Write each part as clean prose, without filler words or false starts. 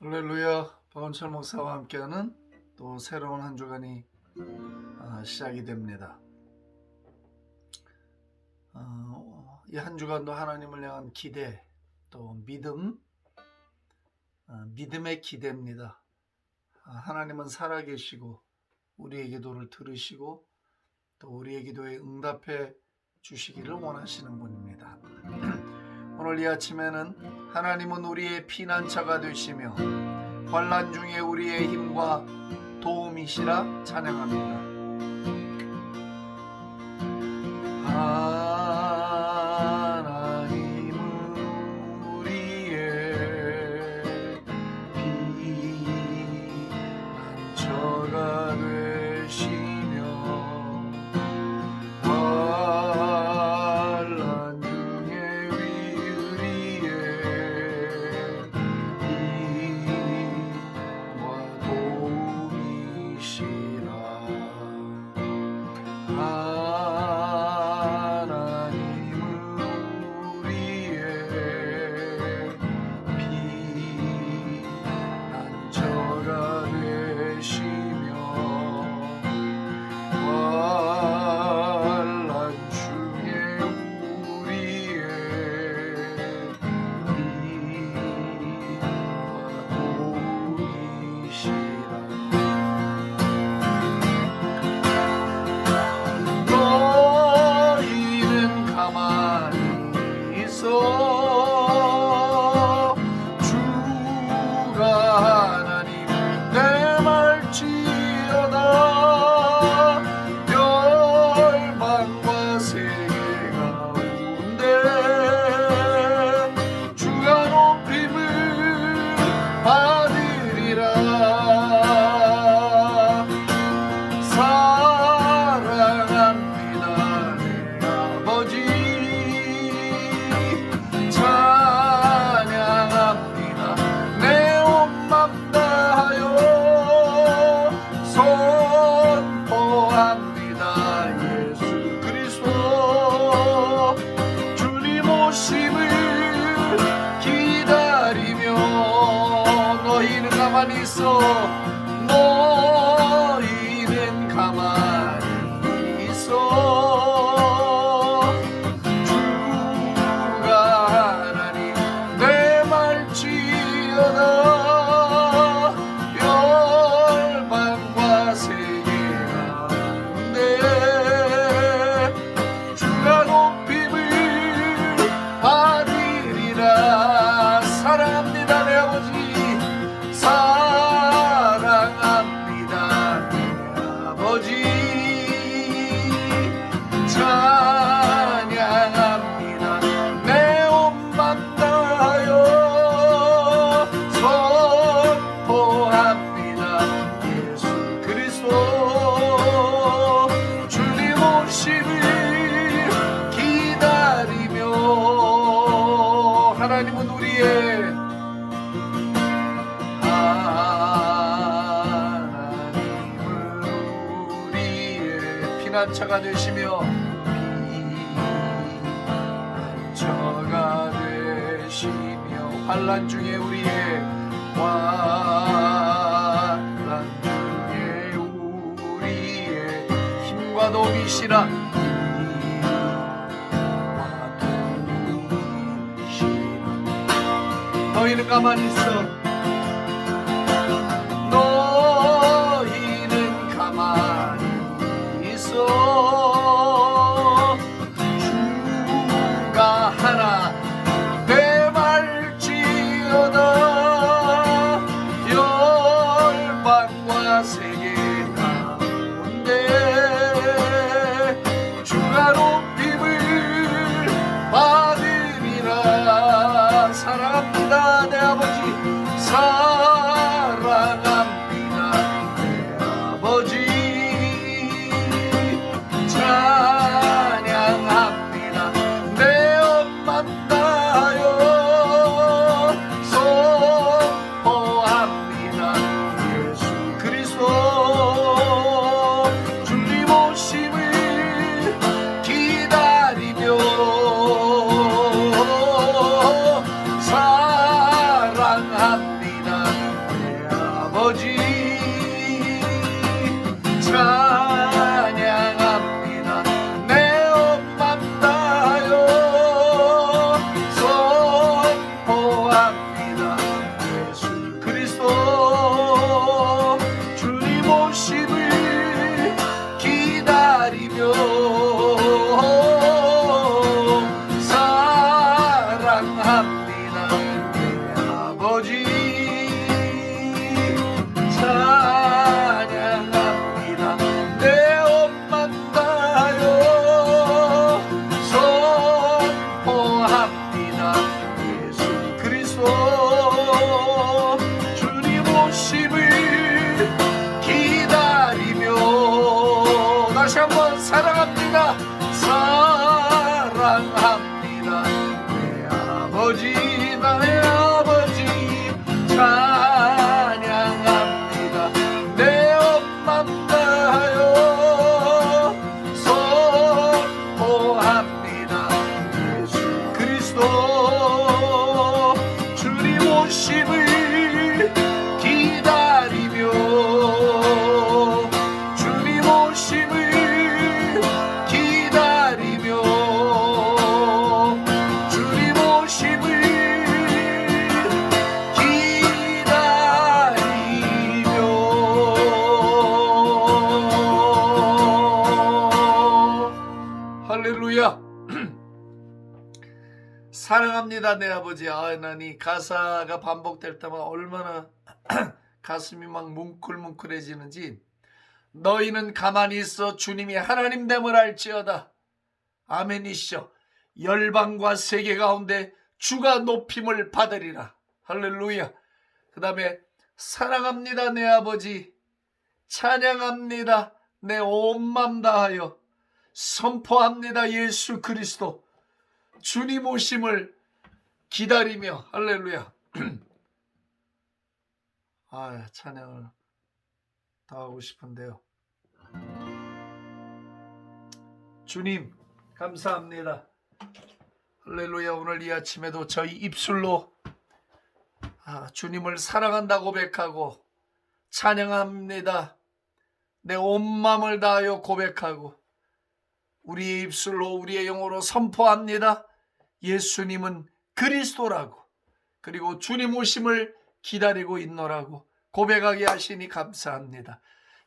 할렐루야. 박원철 목사와 함께하는 또 새로운 한 주간이 시작이 됩니다. 이 한 주간도 하나님을 향한 기대, 또 믿음의 기대입니다. 하나님은 살아계시고 우리의 기도를 들으시고 또 우리의 기도에 응답해 주시기를 원하시는 분입니다. 오늘 이 아침에는 하나님은 우리의 피난처가 되시며 환난 중에 우리의 힘과 도움이시라 찬양합니다. 하나님은 우리의 피난처가 되시며 환난 중에 우리의 힘과 도움이시라. 하나님은 우리의 피난처가 되시며 환난 중에 우리의 힘과 도움이시라. 너희는 가만히 있어 주가 하나님을 대말지어다. 열방과 세계 가운데 주가 높임을 받으리라. 사랑합니다 내 아버지, 찬양합니다 내 온 맘 다하여, 선포합니다 예수 그리스도 주님 오심을 기다리며. 너희는 가만히 있어, 너희는 가만히 있어 주가 하나님 대말지어다. 열방과 세계 가운데 주가 높임을 받으리라. 사랑합니다 내 아버지, 사랑합니다 내 아버지, 찬양합니다 내 온 맘 다하여, 선포합니다 예수 그리스도 주님 오심을 기다리며. 하나님은 우리의 피난처가 되시며 피난처가 되시며 환난 중에 우리의 환난 중에 우리의 힘과 도움이시라. 너희는 가만히 있어, 너희는 가만히 있어 주가 하나 대말지어다. 열방과 세계 가운데 주가 높임을 받으리라. 사랑합니다 내 아버지, 사랑합니다 내 아버지, 찬양합니다 내 온 맘 다하여, 선포합니다 예수 그리스도 주님 오심을 기다리며. 사랑합니다 내 아버지 찬양합니다. 내 엄만 다요 선포합니다. 예수 그리스도 주님 오심을 기다리며 사랑합니다. 내 아버지 찬양합니다. 내 엄만 다요 선포합니다. 예수 그리스도 주님 오심을 기다리며 다시 한번 사랑합니다. 사랑합니다. 내 아버지 나의 아버지 찬양합니다. 내 엄만 다요 선포합니다. 예수 그리스도 주님 오심을 기다리며 주님 오심을 기다리며 주님 오심을 기다리며 할렐루야. 사랑합니다 내 아버지. 나니 가사가 반복될 때마다 얼마나 가슴이 막 뭉클뭉클해지는지. 너희는 가만히 있어 주님이 하나님됨을 알지어다. 아멘이시죠. 열방과 세계 가운데 주가 높임을 받으리라. 할렐루야. 그 다음에 사랑합니다 내 아버지 찬양합니다 내 온 맘 다하여 선포합니다. 예수 그리스도 주님 오심을 기다리며 할렐루야. 찬양을 더 하고 싶은데요. 주님 감사합니다. 할렐루야. 오늘 이 아침에도 저희 입술로 주님을 사랑한다 고백하고 찬양합니다. 내 온 마음을 다하여 고백하고 우리의 입술로 우리의 영어로 선포합니다. 예수님은 그리스도라고 그리고 주님 오심을 기다리고 있노라고 고백하게 하시니 감사합니다.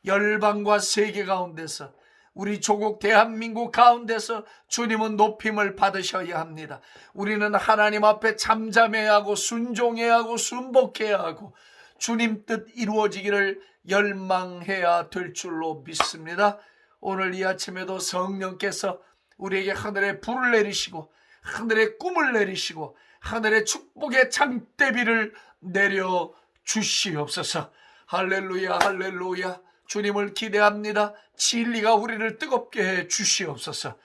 열방과 세계 가운데서 우리 조국 대한민국 가운데서 주님은 높임을 받으셔야 합니다. 우리는 하나님 앞에 잠잠해야 하고 순종해야 하고 순복해야 하고 주님 뜻 이루어지기를 열망해야 될 줄로 믿습니다. 오늘 이 아침에도 성령께서 우리에게 하늘의 불을 내리시고 하늘의 꿈을 내리시고 하늘의 축복의 장대비를 내려 주시옵소서. 할렐루야 할렐루야. 주님을 기대합니다. 진리가 우리를 뜨겁게 해 주시옵소서.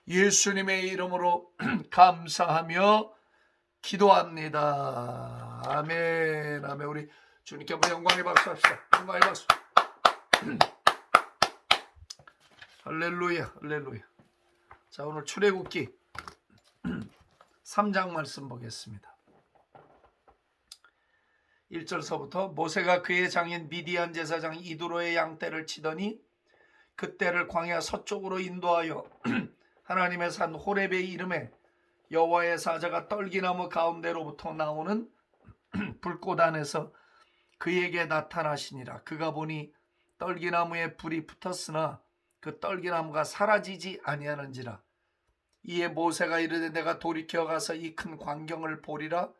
예수님의 이름으로 감사하며 기도합니다. 아멘 아멘. 우리 주님께 한번 영광의 박수 합시다. 영광의 박수. 할렐루야 할렐루야. 자, 오늘 출애굽기 3장 말씀 보겠습니다. 1절서부터 모세가 그의 장인 미디안 제사장 이두로의 양떼를 치더니 그떼를 광야 서쪽으로 인도하여 하나님의 산 호렙의 이름에 여호와의 사자가 떨기나무 가운데로부터 나오는 불꽃 안에서 그에게 나타나시니라. 그가 보니 떨기나무에 불이 붙었으나 그 떨기나무가 사라지지 아니하는지라. 이에 모세가 이르되 내가 돌이켜 가서 이 큰 광경을 보리라.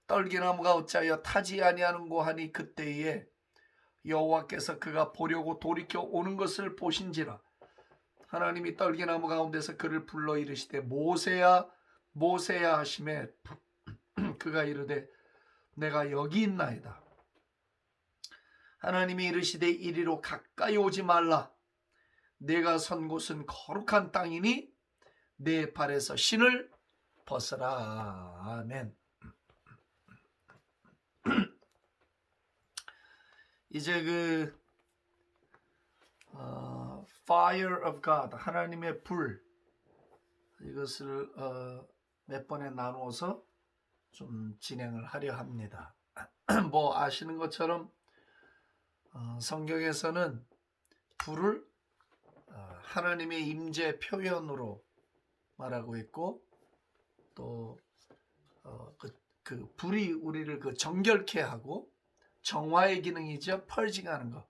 떨기나무가 어찌하여 타지 아니하는고 하니 그때에 여호와께서 그가 보려고 돌이켜 오는 것을 보신지라. 하나님이 떨기나무 가운데서 그를 불러 이르시되 모세야 모세야 하시매 그가 이르되 내가 여기 있나이다. 하나님이 이르시되 이리로 가까이 오지 말라. 내가 선 곳은 거룩한 땅이니 내 발에서 신을 벗어라. 아멘. 이제 Fire of God, 하나님의 불, 이것을 몇 번에 나누어서 좀 진행을 하려 합니다. 뭐 아시는 것처럼 성경에서는 불을 하나님의 임재 표현으로 말하고 있고 또 그 불이 우리를 그 정결케 하고 정화의 기능이죠. 펄징하는 거.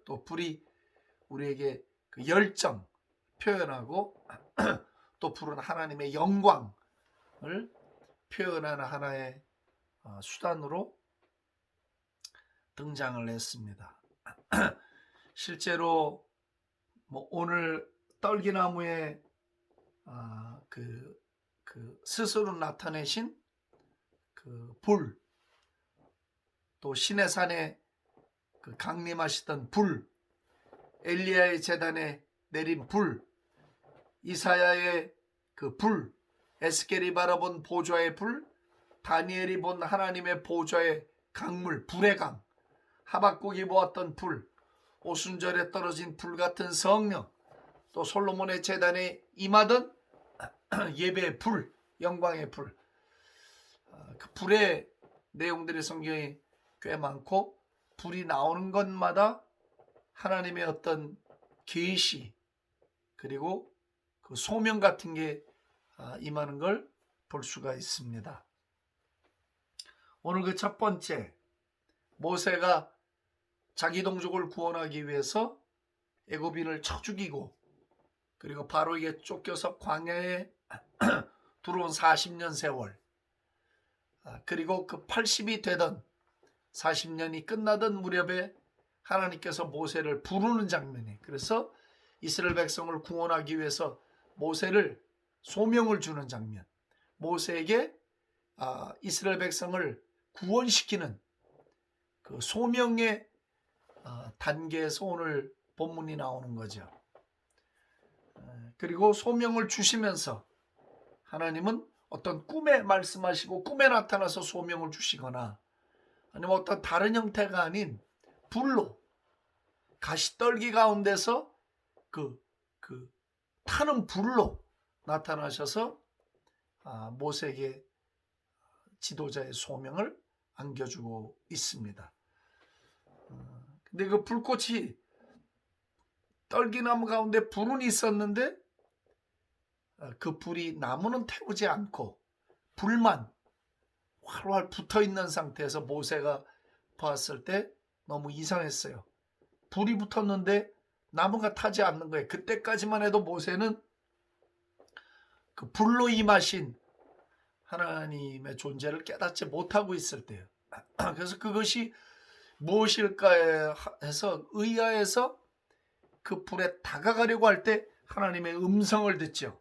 또 불이 우리에게 그 열정 표현하고 또 불은 하나님의 영광을 표현하는 하나의 수단으로 등장을 했습니다. 실제로 뭐 오늘 떨기나무에 그 스스로 나타내신 그 불, 또 시내산에 그 강림하시던 불, 엘리야의 제단에 내린 불, 이사야의 그 불, 에스겔이 바라본 보좌의 불, 다니엘이 본 하나님의 보좌의 강물, 불의 강, 하박국이 보았던 불, 오순절에 떨어진 불 같은 성령, 또 솔로몬의 제단에 임하던 예배의 불, 영광의 불, 그 불의 내용들이 성경에 꽤 많고 불이 나오는 것마다 하나님의 어떤 계시 그리고 그 소명 같은 게 임하는 걸 볼 수가 있습니다. 오늘 그 첫 번째, 모세가 자기 동족을 구원하기 위해서 애굽인을 쳐 죽이고 그리고 바로에게 쫓겨서 광야에 들어온 40년 세월, 그리고 그 80이 되던 40년이 끝나던 무렵에 하나님께서 모세를 부르는 장면이, 그래서 이스라엘 백성을 구원하기 위해서 모세를 소명을 주는 장면, 모세에게 이스라엘 백성을 구원시키는 그 소명의 단계에서 오늘 본문이 나오는 거죠. 그리고 소명을 주시면서 하나님은 어떤 꿈에 말씀하시고 꿈에 나타나서 소명을 주시거나 아니면 어떤 다른 형태가 아닌 불로 가시떨기 가운데서 그 타는 불로 나타나셔서 모세에게 지도자의 소명을 안겨주고 있습니다. 근데 그 불꽃이 떨기나무 가운데 불은 있었는데 그 불이 나무는 태우지 않고 불만 활활 붙어있는 상태에서 모세가 봤을 때 너무 이상했어요. 불이 붙었는데 나무가 타지 않는 거예요. 그때까지만 해도 모세는 그 불로 임하신 하나님의 존재를 깨닫지 못하고 있을 때예요. 그래서 그것이 무엇일까 해서 의아해서 그 불에 다가가려고 할 때 하나님의 음성을 듣죠.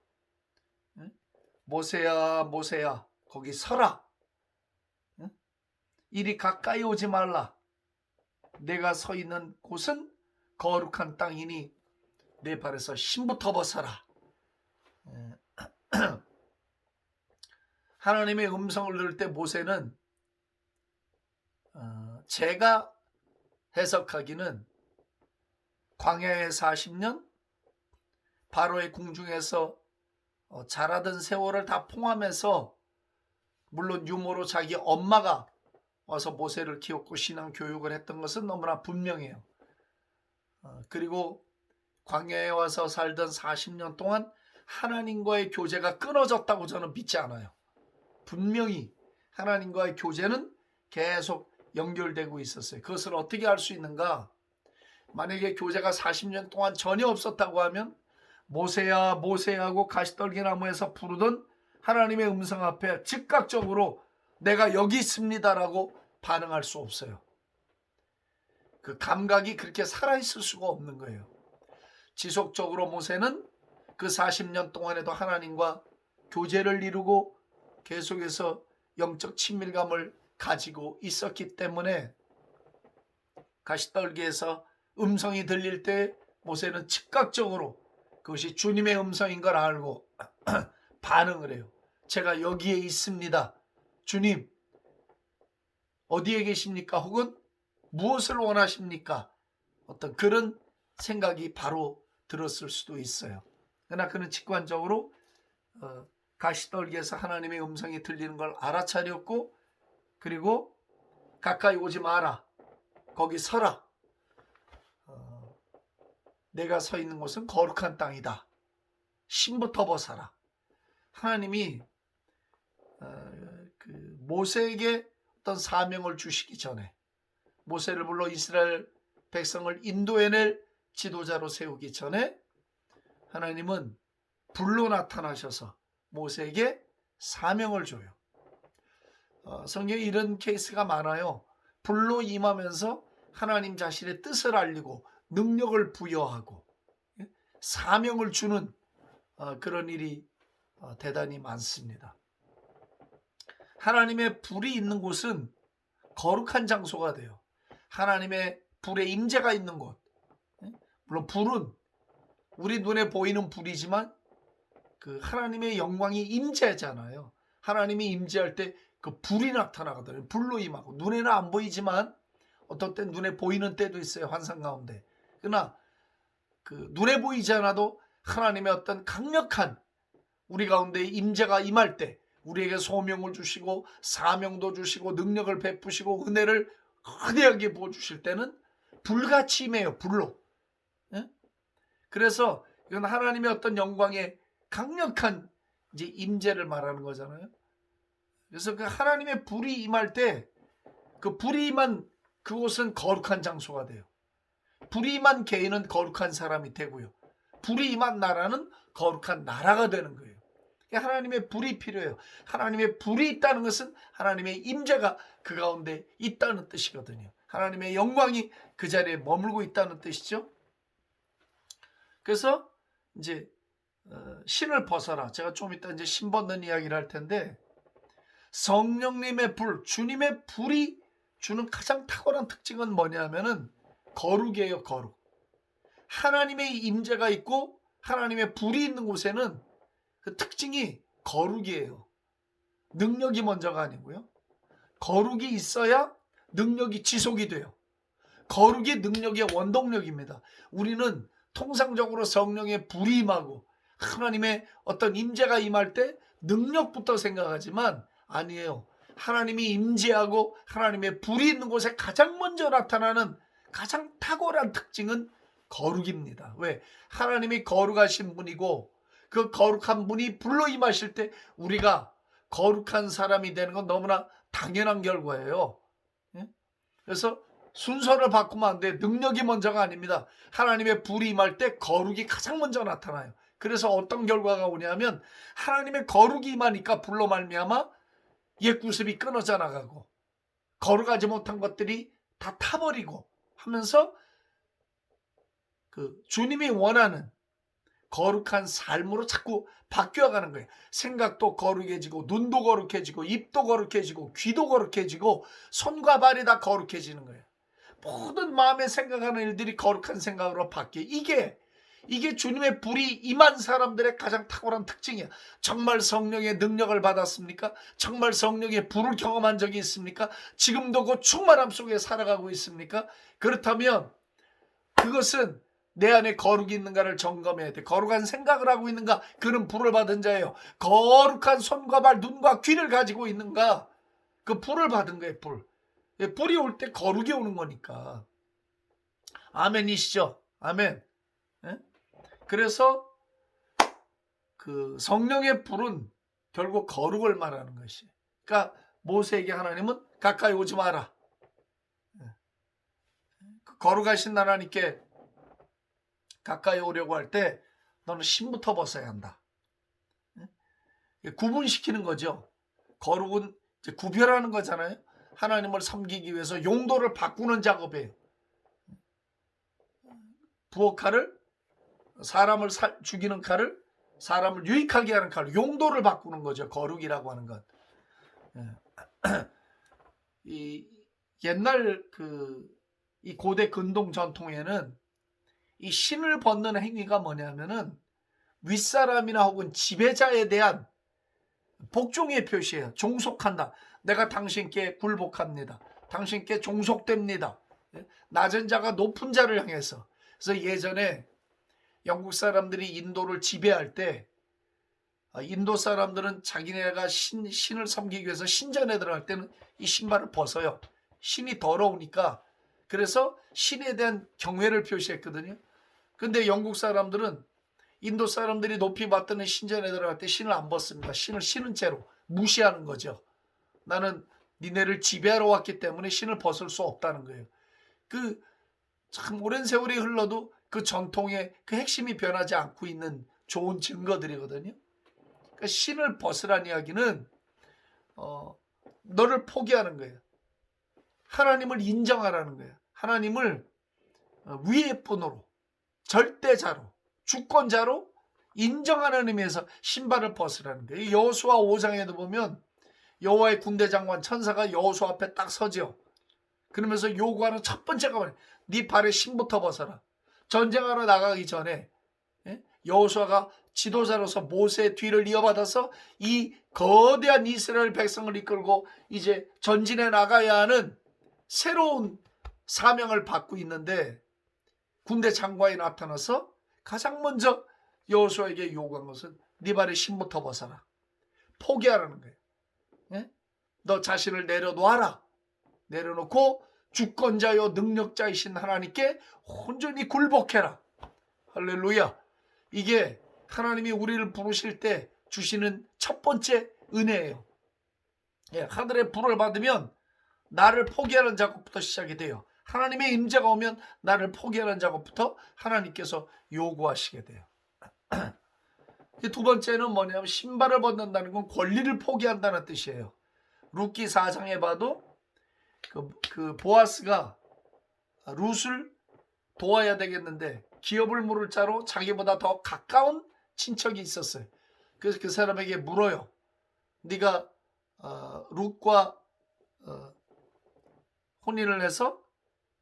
모세야 모세야 거기 서라. 이리 가까이 오지 말라. 내가 서 있는 곳은 거룩한 땅이니 내 발에서 신부터 벗어라. 하나님의 음성을 들을 때 모세는 제가 해석하기는 광야의 40년 바로의 궁중에서 자라던 세월을 다 포함해서 물론 유모로 자기 엄마가 와서 모세를 키웠고 신앙 교육을 했던 것은 너무나 분명해요. 그리고 광야에 와서 살던 40년 동안 하나님과의 교제가 끊어졌다고 저는 믿지 않아요. 분명히 하나님과의 교제는 계속 연결되고 있었어요. 그것을 어떻게 알 수 있는가? 만약에 교제가 40년 동안 전혀 없었다고 하면 모세야 모세하고 가시떨기나무에서 부르던 하나님의 음성 앞에 즉각적으로 내가 여기 있습니다라고 반응할 수 없어요. 그 감각이 그렇게 살아있을 수가 없는 거예요. 지속적으로 모세는 그 40년 동안에도 하나님과 교제를 이루고 계속해서 영적 친밀감을 가지고 있었기 때문에 가시떨기에서 음성이 들릴 때 모세는 즉각적으로 그것이 주님의 음성인 걸 알고 반응을 해요. 제가 여기에 있습니다. 주님 어디에 계십니까? 혹은 무엇을 원하십니까? 어떤 그런 생각이 바로 들었을 수도 있어요. 그러나 그는 직관적으로 가시떨기에서 하나님의 음성이 들리는 걸 알아차렸고 그리고 가까이 오지 마라. 거기 서라. 내가 서 있는 곳은 거룩한 땅이다. 신부터 벗어라. 하나님이 모세에게 어떤 사명을 주시기 전에, 모세를 불러 이스라엘 백성을 인도해낼 지도자로 세우기 전에 하나님은 불로 나타나셔서 모세에게 사명을 줘요. 성경에 이런 케이스가 많아요. 불로 임하면서 하나님 자신의 뜻을 알리고 능력을 부여하고 사명을 주는 그런 일이 대단히 많습니다. 하나님의 불이 있는 곳은 거룩한 장소가 돼요. 하나님의 불의 임재가 있는 곳. 물론 불은 우리 눈에 보이는 불이지만 그 하나님의 영광이 임재잖아요. 하나님이 임재할 때 그 불이 나타나거든요. 불로 임하고 눈에는 안 보이지만 어떤 때 눈에 보이는 때도 있어요. 환상 가운데. 그러나 그 눈에 보이지 않아도 하나님의 어떤 강력한 우리 가운데 임재가 임할 때 우리에게 소명을 주시고 사명도 주시고 능력을 베푸시고 은혜를 거대하게 부어주실 때는 불같이 임해요. 불로. 그래서 이건 하나님의 어떤 영광의 강력한 이제 임재를 말하는 거잖아요. 그래서 그 하나님의 불이 임할 때 그 불이 임한 그곳은 거룩한 장소가 돼요. 불이 임한 개인은 거룩한 사람이 되고요. 불이 임한 나라는 거룩한 나라가 되는 거예요. 하나님의 불이 필요해요. 하나님의 불이 있다는 것은 하나님의 임재가 그 가운데 있다는 뜻이거든요. 하나님의 영광이 그 자리에 머물고 있다는 뜻이죠. 그래서 이제 신을 벗어라. 제가 좀 이따 이제 신 벗는 이야기를 할 텐데, 성령님의 불, 주님의 불이 주는 가장 탁월한 특징은 뭐냐면은 거룩이에요. 거룩. 하나님의 임재가 있고 하나님의 불이 있는 곳에는 그 특징이 거룩이에요. 능력이 먼저가 아니고요. 거룩이 있어야 능력이 지속이 돼요. 거룩이 능력의 원동력입니다. 우리는 통상적으로 성령의 불이 임하고 하나님의 어떤 임재가 임할 때 능력부터 생각하지만 아니에요. 하나님이 임재하고 하나님의 불이 있는 곳에 가장 먼저 나타나는 가장 탁월한 특징은 거룩입니다. 왜? 하나님이 거룩하신 분이고 그 거룩한 분이 불로 임하실 때 우리가 거룩한 사람이 되는 건 너무나 당연한 결과예요. 그래서 순서를 바꾸면 안 돼. 능력이 먼저가 아닙니다. 하나님의 불이 임할 때 거룩이 가장 먼저 나타나요. 그래서 어떤 결과가 오냐면 하나님의 거룩이 임하니까 불로 말미암아 옛 구습이 끊어져 나가고 거룩하지 못한 것들이 다 타버리고 하면서 그 주님이 원하는 거룩한 삶으로 자꾸 바뀌어가는 거예요. 생각도 거룩해지고 눈도 거룩해지고 입도 거룩해지고 귀도 거룩해지고 손과 발이 다 거룩해지는 거예요. 모든 마음에 생각하는 일들이 거룩한 생각으로 바뀌어요. 이게 주님의 불이 임한 사람들의 가장 탁월한 특징이야. 정말 성령의 능력을 받았습니까? 정말 성령의 불을 경험한 적이 있습니까? 지금도 그 충만함 속에 살아가고 있습니까? 그렇다면 그것은 내 안에 거룩이 있는가를 점검해야 돼. 거룩한 생각을 하고 있는가? 그는 불을 받은 자예요. 거룩한 손과 발, 눈과 귀를 가지고 있는가? 그 불을 받은 거예요. 불이 올 때 거룩이 오는 거니까. 아멘이시죠? 아멘. 그래서 그 성령의 불은 결국 거룩을 말하는 것이. 그러니까 모세에게 하나님은 가까이 오지 마라. 거룩하신 하나님께 가까이 오려고 할 때 너는 신부터 벗어야 한다. 구분시키는 거죠. 거룩은 이제 구별하는 거잖아요. 하나님을 섬기기 위해서 용도를 바꾸는 작업이에요. 부엌칼을 사람을 죽이는 칼을 사람을 유익하게 하는 칼, 용도를 바꾸는 거죠. 거룩이라고 하는 것. 이 옛날 이 고대 근동 전통에는 이 신을 벗는 행위가 뭐냐면은 윗사람이나 혹은 지배자에 대한 복종의 표시예요. 종속한다. 내가 당신께 굴복합니다. 당신께 종속됩니다. 낮은 자가 높은 자를 향해서. 그래서 예전에 영국 사람들이 인도를 지배할 때 인도 사람들은 자기네가 신을 섬기기 위해서 신전에 들어갈 때는 이 신발을 벗어요. 신이 더러우니까 그래서 신에 대한 경외를 표시했거든요. 근데 영국 사람들은 인도 사람들이 높이 받드는 신전에 들어갈 때 신을 안 벗습니다. 신을 신은 채로 무시하는 거죠. 나는 니네를 지배하러 왔기 때문에 신을 벗을 수 없다는 거예요. 그 참 오랜 세월이 흘러도 그 전통의 그 핵심이 변하지 않고 있는 좋은 증거들이거든요. 그러니까 신을 벗으라는 이야기는 너를 포기하는 거예요. 하나님을 인정하라는 거예요. 하나님을 위의 분으로, 절대자로, 주권자로 인정하는 의미에서 신발을 벗으라는 거예요. 여호수아 5장에도 보면 여호와의 군대 장관 천사가 여호수아 앞에 딱 서죠. 그러면서 요구하는 첫 번째가 뭐냐? 네 발에 신부터 벗어라. 전쟁하러 나가기 전에 여호수아가 지도자로서 모세의 뒤를 이어받아서 이 거대한 이스라엘 백성을 이끌고 이제 전진해 나가야 하는 새로운 사명을 받고 있는데 군대 장관이 나타나서 가장 먼저 여호수아에게 요구한 것은 네 발에 신부터 벗어라. 포기하라는 거예요. 너 자신을 내려놓아라. 내려놓고 주권자요 능력자이신 하나님께 온전히 굴복해라. 할렐루야. 이게 하나님이 우리를 부르실 때 주시는 첫 번째 은혜예요. 하늘의 불을 받으면 나를 포기하는 작업부터 시작이 돼요. 하나님의 임재가 오면 나를 포기하는 작업부터 하나님께서 요구하시게 돼요. 두 번째는 뭐냐면 신발을 벗는다는 건 권리를 포기한다는 뜻이에요. 룻기 4장에 봐도 그 보아스가 룻을 도와야 되겠는데 기업을 물을 자로 자기보다 더 가까운 친척이 있었어요. 그래서 그 사람에게 물어요. 네가 룻과 혼인을 해서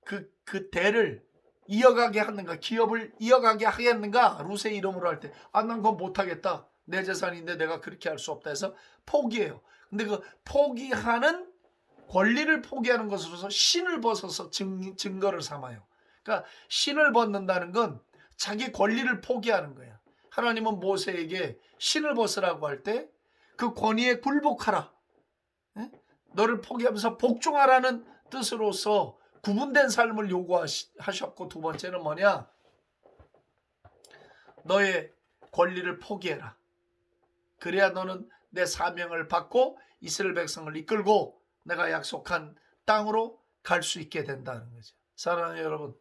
그 대를 이어가게 하는가, 기업을 이어가게 하겠는가? 룻의 이름으로 할 때 난 그건 못하겠다. 내 재산인데 내가 그렇게 할 수 없다 해서 포기해요. 근데 그 포기하는 권리를 포기하는 것으로서 신을 벗어서 증거를 삼아요. 그러니까 신을 벗는다는 건 자기 권리를 포기하는 거야. 하나님은 모세에게 신을 벗으라고 할 때 그 권위에 굴복하라. 너를 포기하면서 복종하라는 뜻으로서 구분된 삶을 요구하셨고, 두 번째는 뭐냐? 너의 권리를 포기해라. 그래야 너는 내 사명을 받고 이스라엘 백성을 이끌고 내가 약속한 땅으로 갈 수 있게 된다는 거죠. 사랑하는 여러분,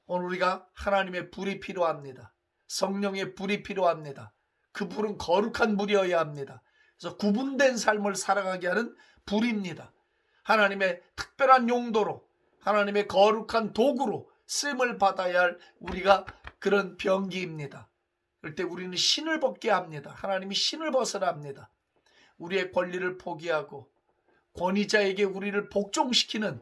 오늘 우리가 하나님의 불이 필요합니다. 성령의 불이 필요합니다. 그 불은 거룩한 불이어야 합니다. 그래서 구분된 삶을 살아가게 하는 불입니다. 하나님의 특별한 용도로, 하나님의 거룩한 도구로 쓰임을 받아야 할 우리가 그런 병기입니다. 그럴 때 우리는 신을 벗게 합니다. 하나님이 신을 벗으라 합니다. 우리의 권리를 포기하고 권위자에게 우리를 복종시키는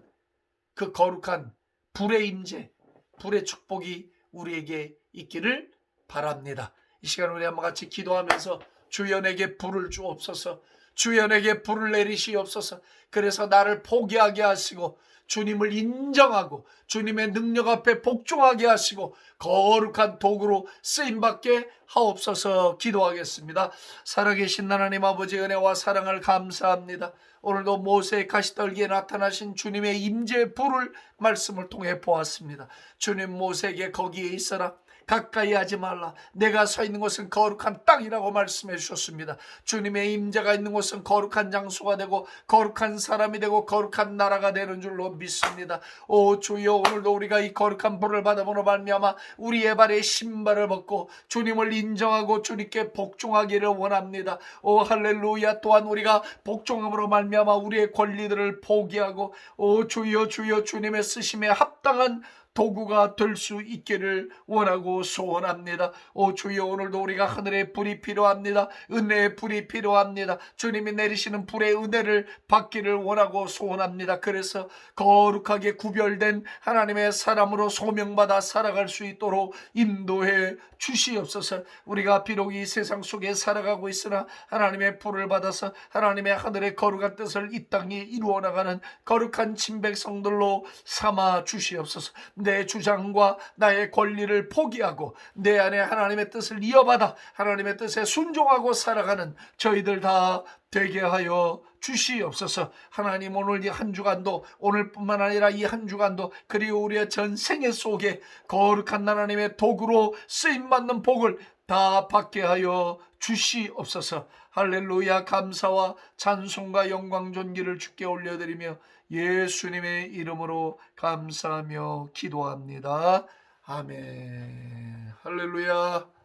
그 거룩한 불의 임재, 불의 축복이 우리에게 있기를 바랍니다. 이 시간 우리 한번 같이 기도하면서 주여 내게 불을 주옵소서, 주여 내게 불을 내리시옵소서. 그래서 나를 포기하게 하시고 주님을 인정하고 주님의 능력 앞에 복종하게 하시고 거룩한 도구로 쓰임받게 하옵소서. 기도하겠습니다. 살아계신 하나님 아버지, 은혜와 사랑을 감사합니다. 오늘도 모세의 가시떨기에 나타나신 주님의 임재의 불을 말씀을 통해 보았습니다. 주님, 모세에게 거기에 있어라, 가까이 하지 말라, 내가 서 있는 곳은 거룩한 땅이라고 말씀해 주셨습니다. 주님의 임재가 있는 곳은 거룩한 장소가 되고 거룩한 사람이 되고 거룩한 나라가 되는 줄로 믿습니다. 오 주여, 오늘도 우리가 이 거룩한 불을 받음으로 말미암아 우리의 발에 신발을 벗고 주님을 인정하고 주님께 복종하기를 원합니다. 오 할렐루야. 또한 우리가 복종함으로 말미암아 우리의 권리들을 포기하고 오 주여, 주여, 주님의 쓰심에 합당한 도구가 될 수 있기를 원하고 소원합니다. 오 주여, 오늘도 우리가 하늘의 불이 필요합니다. 은혜의 불이 필요합니다. 주님이 내리시는 불의 은혜를 받기를 원하고 소원합니다. 그래서 거룩하게 구별된 하나님의 사람으로 소명받아 살아갈 수 있도록 인도해 주시옵소서. 우리가 비록 이 세상 속에 살아가고 있으나 하나님의 불을 받아서 하나님의 하늘의 거룩한 뜻을 이 땅에 이루어 나가는 거룩한 친백성들로 삼아 주시옵소서. 내 주장과 나의 권리를 포기하고 내 안에 하나님의 뜻을 이어받아 하나님의 뜻에 순종하고 살아가는 저희들 다 되게 하여 주시옵소서. 하나님, 오늘 이 한 주간도, 오늘뿐만 아니라 이 한 주간도, 그리고 우리의 전생애 속에 거룩한 하나님의 도구로 쓰임받는 복을 다 받게 하여 주시옵소서. 할렐루야. 감사와 찬송과 영광 존귀를 주께 올려드리며 예수님의 이름으로 감사하며 기도합니다. 아멘. 할렐루야.